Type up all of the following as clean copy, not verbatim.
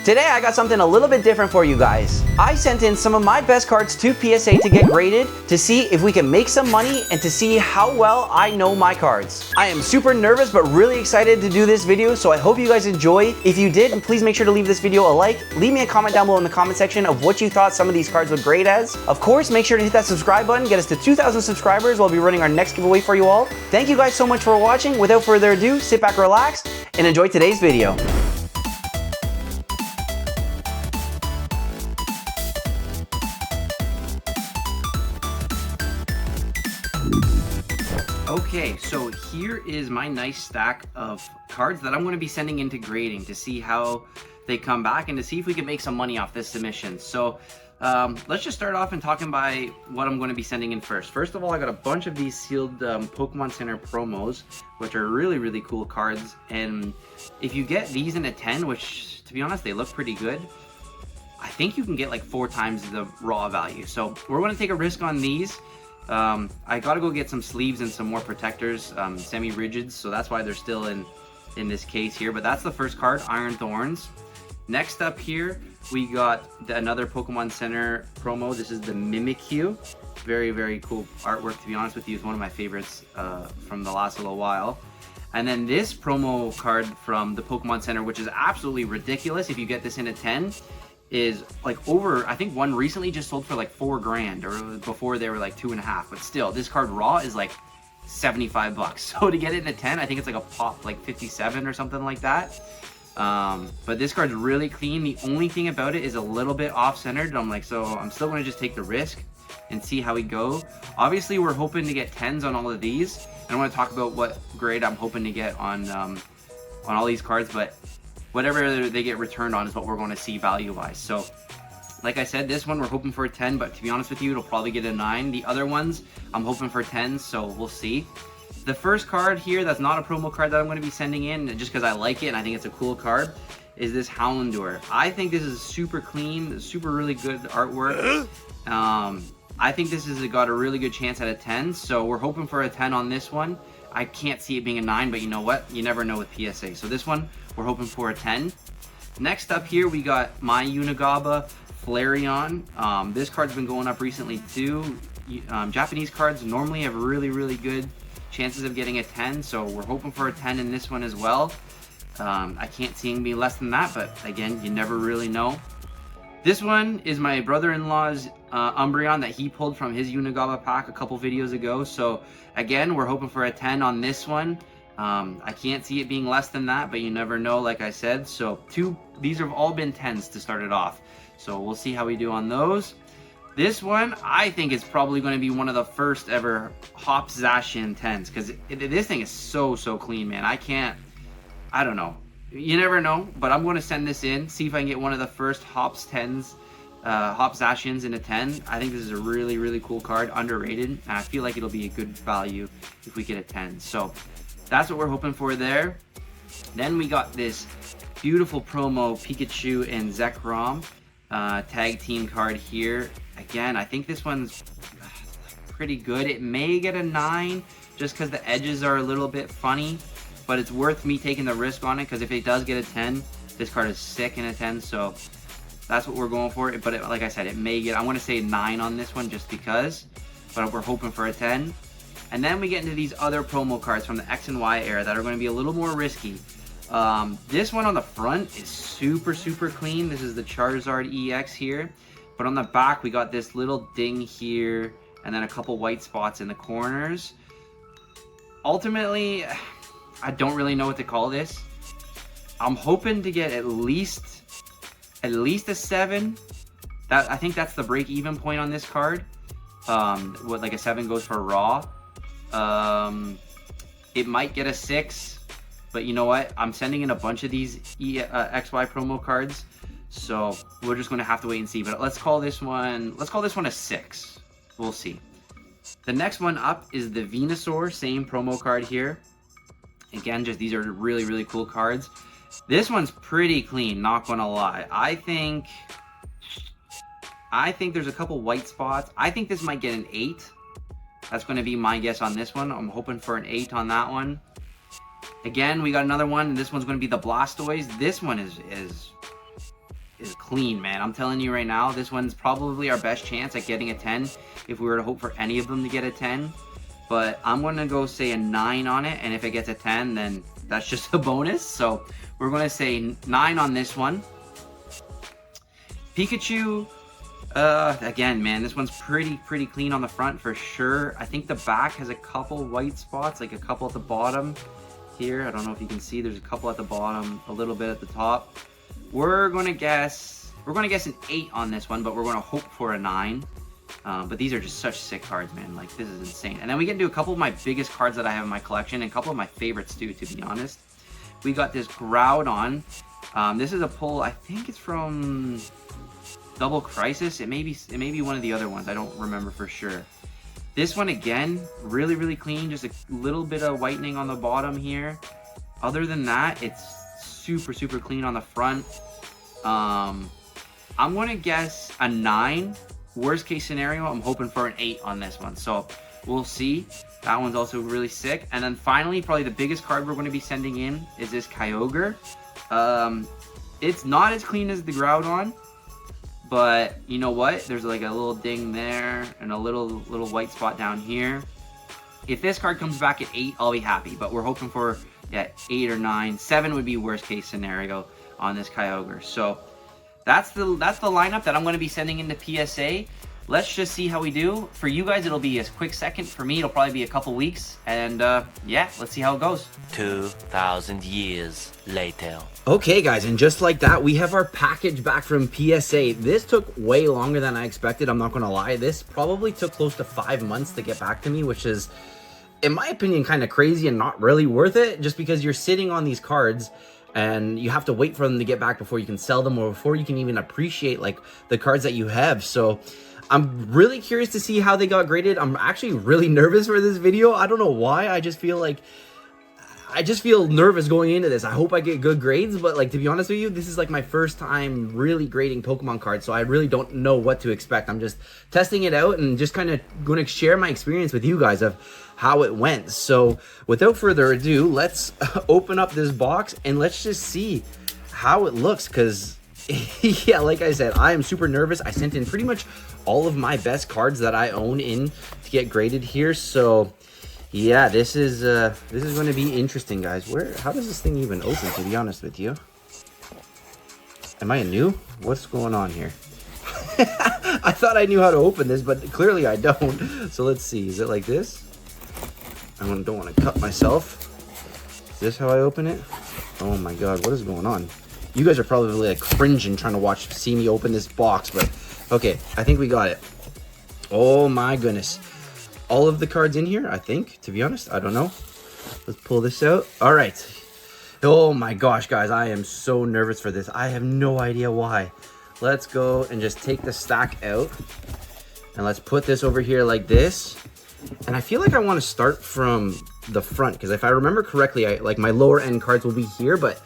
Today I got something a little bit different for you guys. I sent in some of my best cards to PSA to get graded to see if we can make some money and to see how well I know my cards. I am super nervous but really excited to do this video, so I hope you guys enjoy. If you did, please make sure to leave this video a like. Leave me a comment down below in the comment section of what you thought some of these cards would grade as. Of course, make sure to hit that subscribe button, get us to 2,000 subscribers. We'll be running our next giveaway for you all. Thank you guys so much for watching. Without further ado, sit back, relax, and enjoy today's video. Okay, so here is my nice stack of cards that I'm going to be sending into grading to see how they come back and to see if we can make some money off this submission. So let's just start off and talking by what I'm going to be sending in first. First of all, I got a bunch of these sealed Pokemon Center promos, which are really cool cards. And if you get these in a 10, which to be honest, they look pretty good, I think you can get like 4 times the raw value. So we're going to take a risk on these. I gotta go get some sleeves and some more protectors, semi-rigids, so that's why they're still in this case here. But that's the first card, Iron Thorns. Next up here, we got another Pokemon Center promo. This is the Mimikyu. Very cool artwork, to be honest with you. It's one of my favorites from the last little while. And then this promo card from the Pokemon Center, which is absolutely ridiculous if you get this in a 10. Is like over, I think one recently just sold for like $4 grand, or before they were like 2.5, but still this card raw is like 75 bucks. So to get it in a 10, I think it's like a pop like 57 or something like that. But this card's really clean. The only thing about it is a little bit off-centered. I'm still gonna just take the risk and see how we go. Obviously we're hoping to get 10s on all of these, and I want to talk about what grade I'm hoping to get on all these cards, but whatever they get returned on is what we're going to see value-wise. So, like I said, this one we're hoping for a 10, but to be honest with you, it'll probably get a 9. The other ones, I'm hoping for 10s, so we'll see. The first card here, that's not a promo card that I'm going to be sending in, just because I like it and I think it's a cool card, is this Houndour. I think this is super clean, super really good artwork. I think this has got a really good chance at a 10, so we're hoping for a 10 on this one. I can't see it being a 9, but you know what? You never know with PSA. So this one, we're hoping for a 10. Next up here, we got my Unigaba Flareon. This card's been going up recently too. Japanese cards normally have really good chances of getting a 10, so we're hoping for a 10 in this one as well. I can't see it being less than that, but again, you never really know. This one is my brother-in-law's Umbreon that he pulled from his Unigaba pack a couple videos ago. So again, we're hoping for a 10 on this one. I can't see it being less than that, but you never know, like I said. So these have all been 10s to start it off. So we'll see how we do on those. This one, I think it's probably going to be one of the first ever Hops Zacian 10s, because this thing is so clean, man. I don't know. You never know, but I'm going to send this in, see if I can get one of the first Hops 10s, Hops Zacians in a 10. I think this is a really cool card, underrated, and I feel like it'll be a good value if we get a 10. So that's what we're hoping for there. Then we got this beautiful promo Pikachu and Zekrom tag team card here. Again, I think this one's pretty good. It may get a 9 just because the edges are a little bit funny, but it's worth me taking the risk on it, because if it does get a 10, this card is sick in a 10, so that's what we're going for. But like I said, it may get, I want to say 9 on this one just because, but we're hoping for a 10. And then we get into these other promo cards from the X and Y era that are going to be a little more risky. This one on the front is super clean. This is the Charizard EX here, but on the back we got this little ding here and then a couple white spots in the corners. Ultimately, I don't really know what to call this. I'm hoping to get at least a 7. I think that's the break-even point on this card. What, like a 7 goes for raw. It might get a 6, but you know what? I'm sending in a bunch of these XY promo cards, so we're just going to have to wait and see. But let's call this one a 6. We'll see. The next one up is the Venusaur, same promo card here. Again, just these are really cool cards. This one's pretty clean, not gonna lie. I think there's a couple white spots. I think this might get an 8. That's gonna be my guess on this one. I'm hoping for an 8 on that one. Again, we got another one, and this one's gonna be the Blastoise. This one is is clean, man. I'm telling you right now, this one's probably our best chance at getting a 10 if we were to hope for any of them to get a 10. But I'm going to go say a 9 on it, and if it gets a 10, then that's just a bonus. So we're going to say 9 on this one. Pikachu, again, man, this one's pretty clean on the front for sure. I think the back has a couple white spots, like a couple at the bottom here. I don't know if you can see, there's a couple at the bottom, a little bit at the top. We're going to guess an 8 on this one, but we're going to hope for a 9. But these are just such sick cards, man. Like, this is insane. And then we get into a couple of my biggest cards that I have in my collection, and a couple of my favorites too, to be honest. We got this Groudon. This is a pull, I think it's from Double Crisis. It may be one of the other ones. I don't remember for sure. This one, again, really clean. Just a little bit of whitening on the bottom here. Other than that, it's super clean on the front. I'm going to guess a 9. Worst case scenario, I'm hoping for an 8 on this one. So we'll see. That one's also really sick. And then finally, probably the biggest card we're going to be sending in is this Kyogre. It's not as clean as the Groudon, but you know what? There's like a little ding there and a little white spot down here. If this card comes back at 8, I'll be happy. But we're hoping for 8 or 9. 7 would be worst case scenario on this Kyogre. So that's the lineup that I'm going to be sending into PSA. Let's just see how we do. For you guys, it'll be a quick second. For me, it'll probably be a couple weeks. And yeah, let's see how it goes. 2,000 years later. Okay, guys, and just like that, we have our package back from PSA. This took way longer than I expected. I'm not going to lie. This probably took close to 5 months to get back to me, which is, in my opinion, kind of crazy and not really worth it, just because you're sitting on these cards and you have to wait for them to get back before you can sell them or before you can even appreciate like the cards that you have. So I'm really curious to see how they got graded. I'm actually really nervous for this video. I don't know why. I just feel nervous going into this. I hope I get good grades, but like, to be honest with you, this is like my first time really grading Pokemon cards, so I really don't know what to expect. I'm just testing it out and just kind of going to share my experience with you guys of how it went. So without further ado, let's open up this box and let's just see how it looks, because yeah, like I said, I am super nervous. I sent in pretty much all of my best cards that I own in to get graded here. So yeah, this is going to be interesting, guys. How does this thing even open, to be honest with you? Am I a noob? What's going on here? I thought I knew how to open this, but clearly I don't. So let's see. Is it like this? I don't want to cut myself. Is this how I open it? Oh my god, what is going on? You guys are probably like cringing trying to see me open this box, but okay, I think we got it. Oh my goodness. All of the cards in here, I think, to be honest. I don't know. Let's pull this out. All right. Oh my gosh, guys, I am so nervous for this. I have no idea why. Let's go and just take the stack out. And let's put this over here like this. And I feel like I want to start from the front, because if I remember correctly, like my lower end cards will be here, but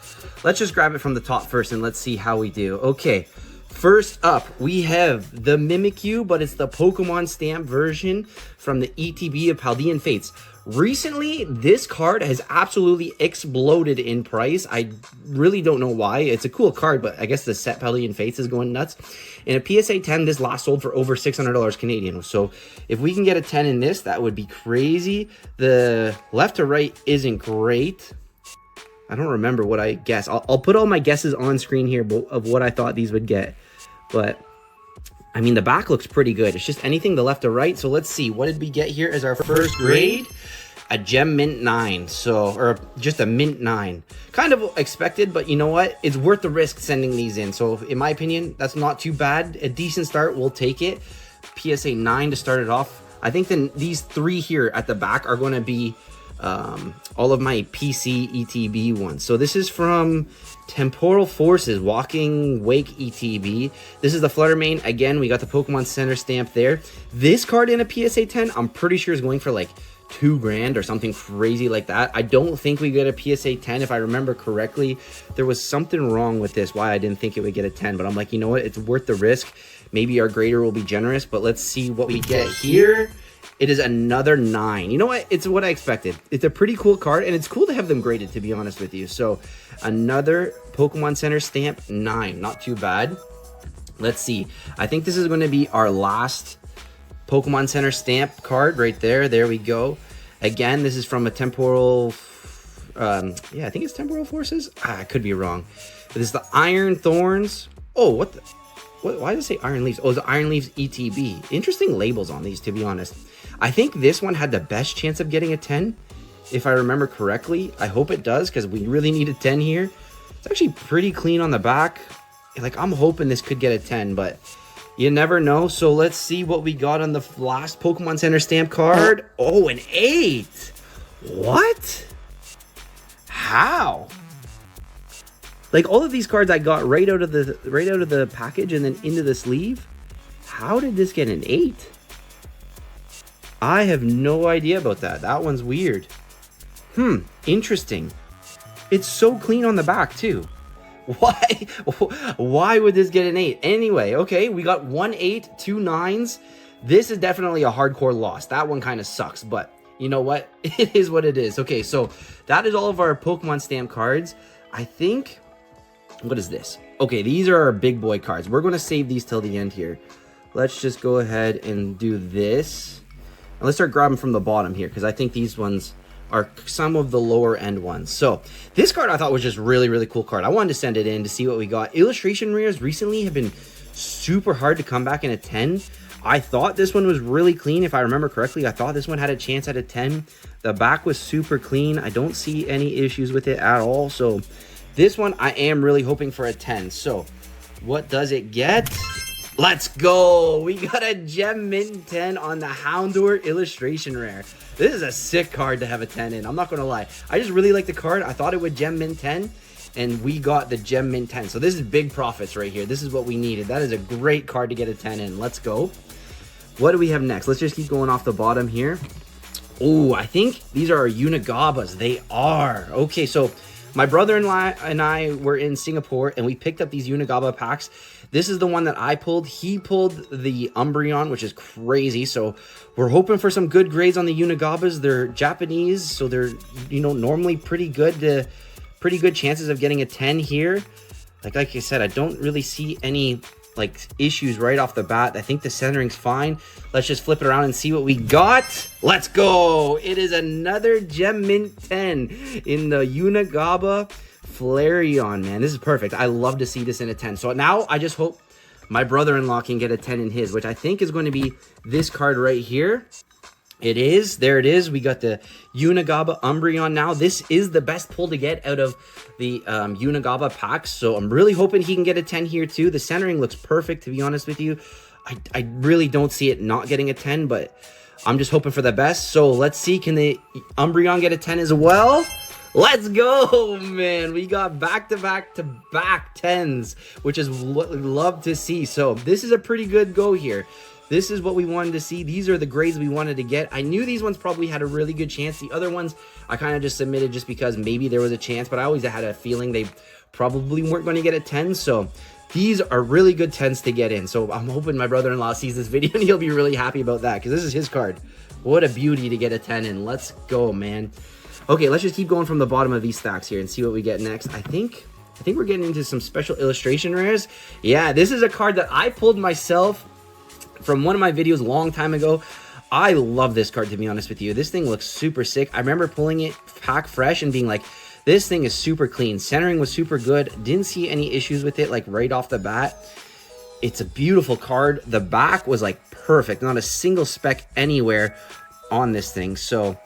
let's just grab it from the top first and let's see how we do. Okay. First up, we have the Mimikyu, but it's the Pokemon stamp version from the ETB of Paldean Fates. Recently, this card has absolutely exploded in price. I really don't know why. It's a cool card, but I guess the set Paldean Fates is going nuts. In a PSA 10, this last sold for over $600 Canadian. So if we can get a 10 in this, that would be crazy. The left to right isn't great. I don't remember what I guess. I'll put all my guesses on screen here of what I thought these would get. But, I mean, the back looks pretty good. It's just anything the left or right. So let's see. What did we get here as our first grade? A Gem Mint 9. So, or just a Mint 9. Kind of expected, but you know what? It's worth the risk sending these in. So, in my opinion, that's not too bad. A decent start. We'll take it. PSA 9 to start it off. I think then these three here at the back are going to be all of my PC ETB ones. So this is from Temporal Forces, Walking Wake ETB. This is the Fluttermane. Again, we got the Pokemon Center stamp there. This card in a PSA 10, I'm pretty sure is going for like $2 grand or something crazy like that. I don't think we get a PSA 10. If I remember correctly, there was something wrong with this, why I didn't think it would get a 10. But I'm like, you know what? It's worth the risk. Maybe our grader will be generous, but let's see what we get here. It is another 9. You know what? It's what I expected. It's a pretty cool card, and it's cool to have them graded, to be honest with you. So another Pokemon Center stamp 9. Not too bad. Let's see. I think this is going to be our last Pokemon Center stamp card right there. There we go. Again, this is from a temporal... yeah, I think it's Temporal Forces. I could be wrong. But this is the Iron Thorns. Oh, what the... Why does it say Iron Leaves? Oh, it's the Iron Leaves ETB. Interesting labels on these, to be honest. I think this one had the best chance of getting a 10, if I remember correctly. I hope it does, because we really need a 10 here. It's actually pretty clean on the back. Like, I'm hoping this could get a 10, but you never know. So let's see what we got on the last Pokemon Center stamp card. Oh, an 8. What? How? Like, all of these cards I got right out of the package and then into the sleeve. How did this get an 8? I have no idea about that. That one's weird. Interesting. It's so clean on the back too. Why would this get an 8? Anyway, okay, we got 1 8, 2 9s. This is definitely a hardcore loss. That one kind of sucks, but you know what? It is what it is. Okay, so that is all of our Pokemon stamp cards. I think... What is this? Okay, these are our big boy cards. We're going to save these till the end here. Let's just go ahead and do this. And let's start grabbing from the bottom here, because I think these ones are some of the lower end ones. So this card I thought was just really cool card. I wanted to send it in to see what we got. Illustration rares recently have been super hard to come back in a 10. I thought this one was really clean. If I remember correctly, I thought this one had a chance at a 10. The back was super clean. I don't see any issues with it at all. So this one, I am really hoping for a 10. So, what does it get? Let's go! We got a Gem Mint 10 on the Houndour illustration rare. This is a sick card to have a 10 in. I'm not going to lie. I just really like the card. I thought it would Gem Mint 10, and we got the Gem Mint 10. So, this is big profits right here. This is what we needed. That is a great card to get a 10 in. Let's go. What do we have next? Let's just keep going off the bottom here. Oh, I think these are our Unigabas. They are. Okay, so... My brother-in-law and I were in Singapore, and we picked up these Unigaba packs. This is the one that I pulled. He pulled the Umbreon, which is crazy. So we're hoping for some good grades on the Unigabas. They're Japanese, so they're, you know, normally pretty good chances of getting a 10 here. Like I said, I don't really see any like issues right off the bat. I think the centering's fine. Let's just flip it around and see what we got. Let's go. It is another Gem Mint 10 in the Unigaba Flareon, man. This is perfect. I love to see this in a 10. So now I just hope my brother-in-law can get a 10 in his, which I think is going to be this card right here. It is. There it is. We got the Unigaba Umbreon now. This is the best pull to get out of the Unigaba packs. So I'm really hoping he can get a 10 here too. The centering looks perfect, to be honest with you. I really don't see it not getting a 10, but I'm just hoping for the best. So let's see. Can the Umbreon get a 10 as well? Let's go, man. We got back-to-back-to-back 10s, which is what we love to see. So this is a pretty good go here. This is what we wanted to see. These are the grades we wanted to get. I knew these ones probably had a really good chance. The other ones I kind of just submitted just because maybe there was a chance, but I always had a feeling they probably weren't going to get a 10. So these are really good 10s to get in. So I'm hoping my brother-in-law sees this video and he'll be really happy about that, because this is his card. What a beauty to get a 10 in. Let's go, man. Okay, let's just keep going from the bottom of these stacks here and see what we get next. I think we're getting into some special illustration rares. Yeah, this is a card that I pulled myself from one of my videos a long time ago. I love this card, to be honest with you. This thing looks super sick. I remember pulling it pack fresh and being like, this thing is super clean. Centering was super good. Didn't see any issues with it like right off the bat. It's a beautiful card. The back was like perfect. Not a single speck anywhere on this thing. So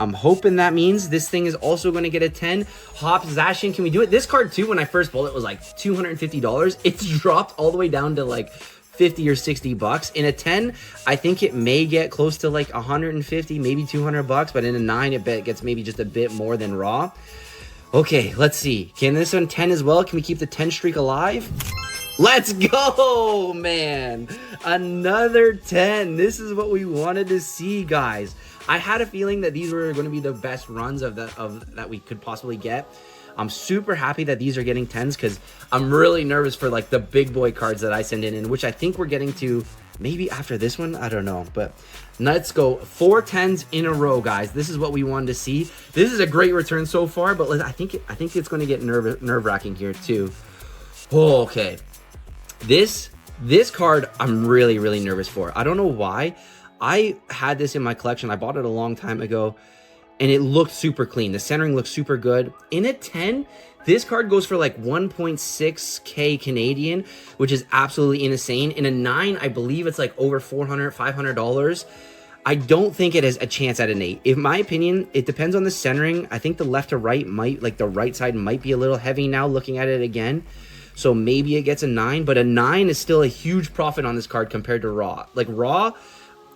I'm hoping that means this thing is also going to get a 10. Hop Zacian, can we do it? This card too, when I first pulled it, was like $250. It's dropped all the way down to like 50 or 60 bucks. In a 10, I think it may get close to like 150, maybe 200 bucks, but in a 9, it gets maybe just a bit more than raw. Okay, let's see. Can this one 10 as well? Can we keep the 10 streak alive? Let's go, man. Another 10. This is what we wanted to see, guys. I had a feeling that these were going to be the best runs of that we could possibly get. I'm super happy that these are getting 10s, because I'm really nervous for like the big boy cards that I send in, which I think we're getting to Maybe after this one, I don't know. But let's go 4 10s in a row, guys. This is what we wanted to see. This is a great return so far, but I think it's going to get nerve-wracking here too. Oh, okay. This card I'm really, really nervous for. I don't know why. I had this in my collection. I bought it a long time ago, and it looked super clean. The centering looks super good. In a 10, this card goes for like 1.6k Canadian, which is absolutely insane. In a 9, I believe it's like over $400, $500. I don't think it has a chance at an 8. In my opinion, it depends on the centering. I think the left to right might, like the right side might be a little heavy now looking at it again. So maybe it gets a 9, but a 9 is still a huge profit on this card compared to Raw. Like Raw,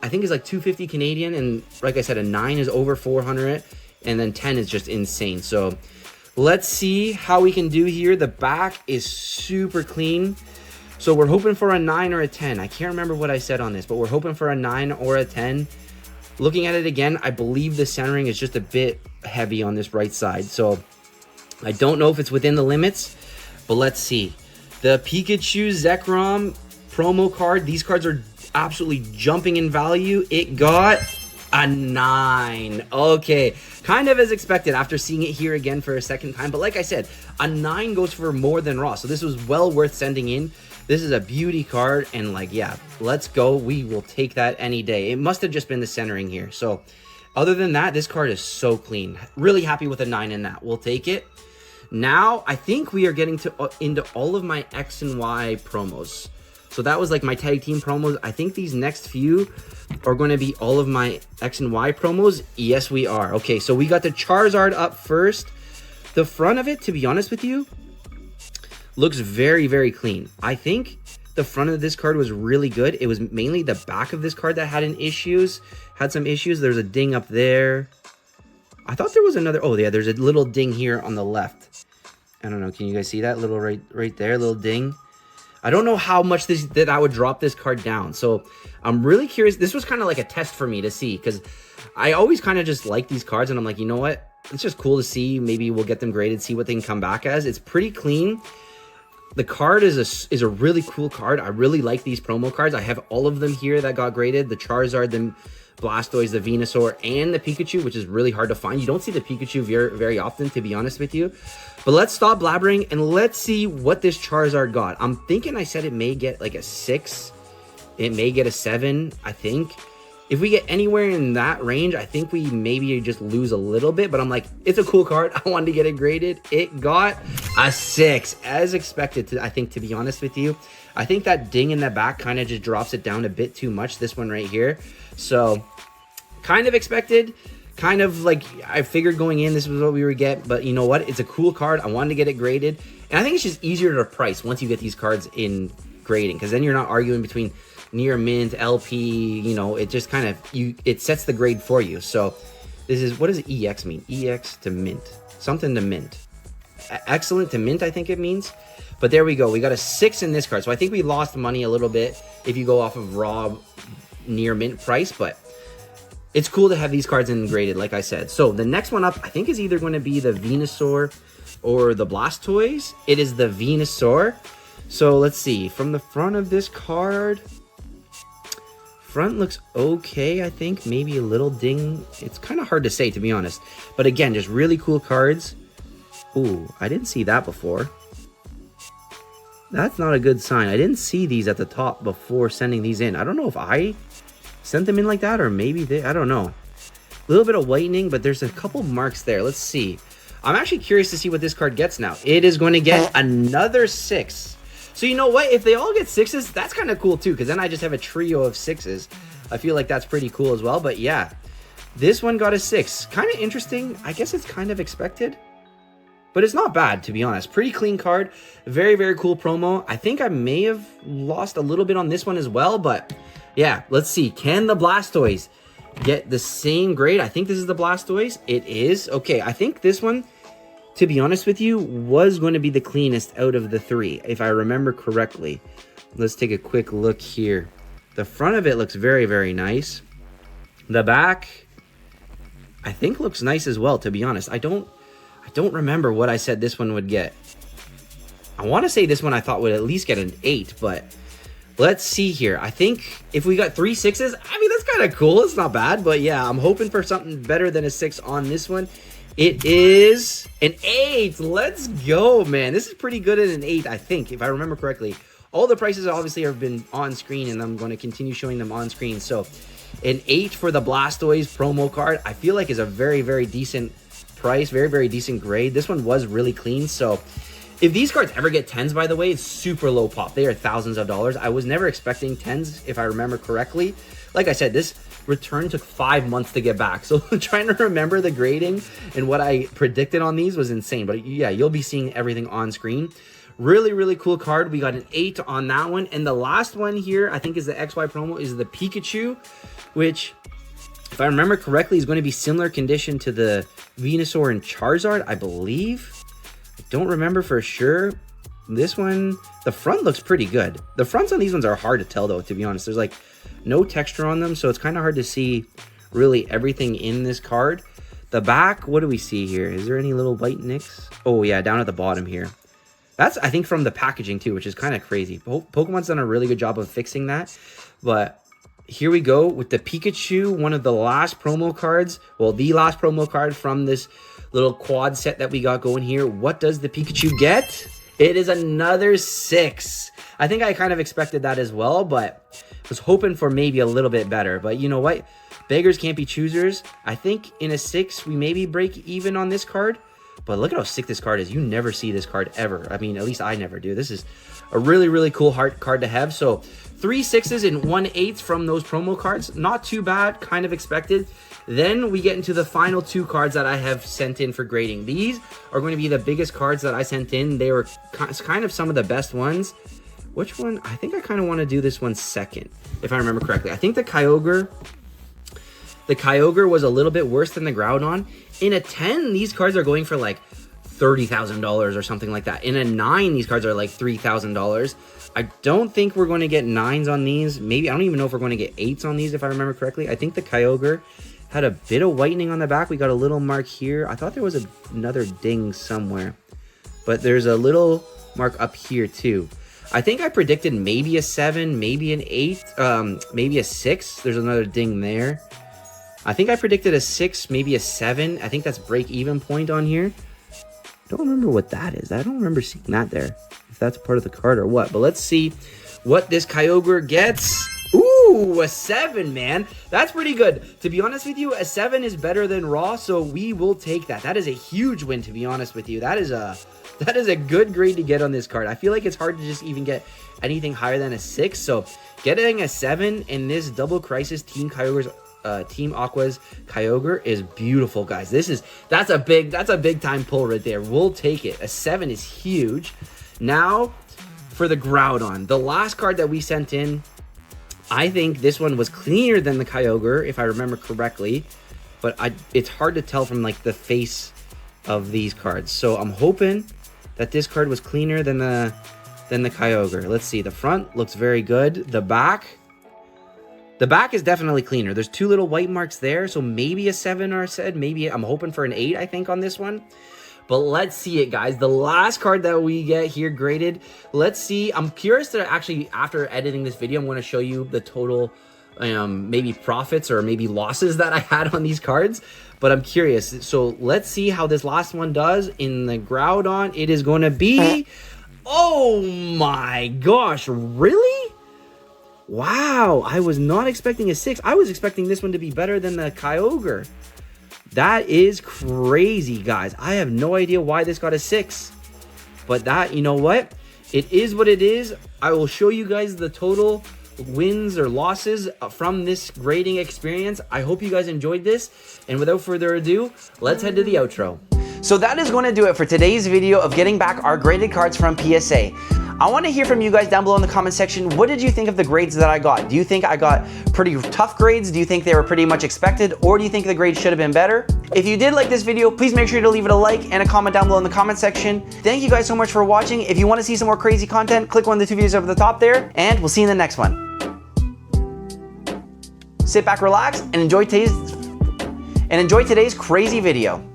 I think is like 250 Canadian, and like I said, a 9 is over 400, and then 10 is just insane. So let's see how we can do here. The back is super clean. So we're hoping for a 9 or a 10. I can't remember what I said on this, but we're hoping for a 9 or a 10. Looking at it again, I believe the centering is just a bit heavy on this right side. So I don't know if it's within the limits, but let's see. The Pikachu Zekrom promo card. These cards are absolutely jumping in value. It got a 9. Okay, kind of as expected after seeing it here again for a second time. But like I said, a 9 goes for more than Raw. So this was well worth sending in. This is a beauty card, and like, yeah, let's go. We will take that any day. It must have just been the centering here. So other than that, this card is so clean. Really happy with a 9 in that. We'll take it. Now, I think we are getting into all of my X and Y promos. So that was like my tag team promos. I think these next few are going to be all of my X and Y promos. Yes, we are. Okay, so we got the Charizard up first. The front of it, to be honest with you, looks very, very clean. I think the front of this card was really good. It was mainly the back of this card that had some issues. There's a ding up there. I thought there was another. Oh, yeah, there's a little ding here on the left. I don't know. Can you guys see that little right there? Little ding. I don't know how much that I would drop this card down. So I'm really curious. This was kind of like a test for me to see, because I always kind of just like these cards, and I'm like, you know what? It's just cool to see. Maybe we'll get them graded, see what they can come back as. It's pretty clean. The card is a really cool card. I really like these promo cards. I have all of them here that got graded. The Charizard, the Blastoise, the Venusaur, and the Pikachu, which is really hard to find. You don't see the Pikachu very often, to be honest with you. But let's stop blabbering and let's see what this Charizard got. I'm thinking I said it may get like a 6. It may get a 7, I think. If we get anywhere in that range, I think we maybe just lose a little bit. But I'm like, it's a cool card. I wanted to get it graded. It got a 6, as expected, I think, to be honest with you. I think that ding in the back kind of just drops it down a bit too much, this one right here. So, kind of expected. Kind of like I figured going in, this was what we would get. But you know what? It's a cool card. I wanted to get it graded. And I think it's just easier to price once you get these cards in grading. Because then you're not arguing between near mint, LP, you know, it just kind of, it sets the grade for you. So this is, what does EX mean? EX to mint. Something to mint. Excellent to mint, I think it means. But there we go. We got a 6 in this card. So I think we lost money a little bit if you go off of raw near mint price. But it's cool to have these cards in graded, like I said. So the next one up, I think, is either going to be the Venusaur or the Blastoise. It is the Venusaur. So let's see. From the front of this card, front looks okay, I think. Maybe a little ding. It's kind of hard to say, to be honest. But again, just really cool cards. Ooh, I didn't see that before. That's not a good sign. I didn't see these at the top before sending these in. I don't know if I sent them in like that, or maybe they, I don't know. A little bit of whitening, but there's a couple marks there. Let's see. I'm actually curious to see what this card gets now. It is going to get another 6. So you know what? If they all get 6s, that's kind of cool too, because then I just have a trio of 6s. I feel like that's pretty cool as well. But yeah, this one got a 6. Kind of interesting. I guess it's kind of expected, but it's not bad, to be honest. Pretty clean card. Very, very cool promo. I think I may have lost a little bit on this one as well, but yeah, let's see. Can the Blastoise get the same grade? I think this is the Blastoise. It is. Okay, I think this one, to be honest with you, was going to be the cleanest out of the 3, if I remember correctly. Let's take a quick look here. The front of it looks very, very nice. The back, I think, looks nice as well, to be honest. I don't remember what I said this one would get. I want to say this one I thought would at least get an 8, but Let's see here. I think if we got 3 6s, I mean, that's kind of cool. It's not bad, but yeah, I'm hoping for something better than a 6 on this one. It is an 8. Let's go, man. This is pretty good at an 8, I think, if I remember correctly. All the prices obviously have been on screen, and I'm going to continue showing them on screen. So an 8 for the Blastoise promo card, I feel like is a very, very decent price, very, very decent grade. This one was really clean, so if these cards ever get 10s, by the way, it's super low pop. They are thousands of dollars. I was never expecting 10s, if I remember correctly. Like I said, this return took 5 months to get back. So trying to remember the grading and what I predicted on these was insane. But yeah, you'll be seeing everything on screen. Really, really cool card. We got an 8 on that one. And the last one here, I think is the XY promo, is the Pikachu, which, if I remember correctly, is going to be similar condition to the Venusaur and Charizard, I believe. I don't remember for sure. This one, the front looks pretty good. The fronts on these ones are hard to tell, though, to be honest. There's like no texture on them, so it's kind of hard to see really everything in this card. The back, what do we see here? Is there any little white nicks? Oh, yeah, down at the bottom here. That's, I think, from the packaging, too, which is kind of crazy. Pokemon's done a really good job of fixing that. But here we go with the Pikachu, one of the last promo cards. Well, the last promo card from this little quad set that we got going here. What does the Pikachu get? It is another 6. I think I kind of expected that as well, but was hoping for maybe a little bit better. But you know what? Beggars can't be choosers. I think in a 6, we maybe break even on this card. But look at how sick this card is. You never see this card ever. I mean, at least I never do. This is a really, really cool card to have. So 3 6s and 1 8 from those promo cards. Not too bad. Kind of expected. Then we get into the final 2 cards that I have sent in for grading. These are going to be the biggest cards that I sent in. They were kind of some of the best ones. Which one? I think I kind of want to do this one second, if I remember correctly. I think the Kyogre was a little bit worse than the Groudon. In a 10, these cards are going for like $30,000 or something like that. In a 9, these cards are like $3,000. I don't think we're going to get 9s on these. Maybe, I don't even know if we're going to get 8s on these, if I remember correctly. I think the Kyogre had a bit of whitening on the back. We got a little mark here. I thought there was another ding somewhere, but there's a little mark up here too. I think I predicted maybe a 7, maybe an 8, maybe a 6. There's another ding there. I think I predicted a 6, maybe a 7. I think that's break even point on here. Don't remember what that is. I don't remember seeing that there, if that's part of the card or what. But let's see what this Kyogre gets. Ooh, a 7, man. That's pretty good. To be honest with you, a 7 is better than raw, so we will take that. That is a huge win, to be honest with you. That is a good grade to get on this card. I feel like it's hard to just even get anything higher than a 6. So getting a 7 in this Double Crisis Team Aqua's Kyogre is beautiful, guys. That's a big time pull right there. We'll take it. A 7 is huge. Now for the Groudon, the last card that we sent in. I think this one was cleaner than the Kyogre, if I remember correctly, but it's hard to tell from like the face of these cards. So I'm hoping that this card was cleaner than the Kyogre. Let's see. The front looks very good. The back is definitely cleaner. There's 2 little white marks there, so maybe a 7 or said. Maybe I'm hoping for an 8, I think, on this one. But let's see it, guys. The last card that we get here graded. Let's see. I'm curious to actually, after editing this video, I'm going to show you the total maybe profits or maybe losses that I had on these cards. But I'm curious. So let's see how this last one does. In the Groudon, it is going to be... Oh my gosh, really? Wow, I was not expecting a 6. I was expecting this one to be better than the Kyogre. That is crazy, guys. I have no idea why this got a 6. But that, you know what? It is what it is. I will show you guys the total wins or losses from this grading experience. I hope you guys enjoyed this. And without further ado, let's head to the outro. So that is going to do it for today's video of getting back our graded cards from PSA. I want to hear from you guys down below in the comment section. What did you think of the grades that I got? Do you think I got pretty tough grades? Do you think they were pretty much expected? Or do you think the grades should have been better? If you did like this video, please make sure to leave it a like and a comment down below in the comment section. Thank you guys so much for watching. If you want to see some more crazy content, click one of the 2 videos over the top there, and we'll see you in the next one. Sit back, relax, and enjoy today's crazy video.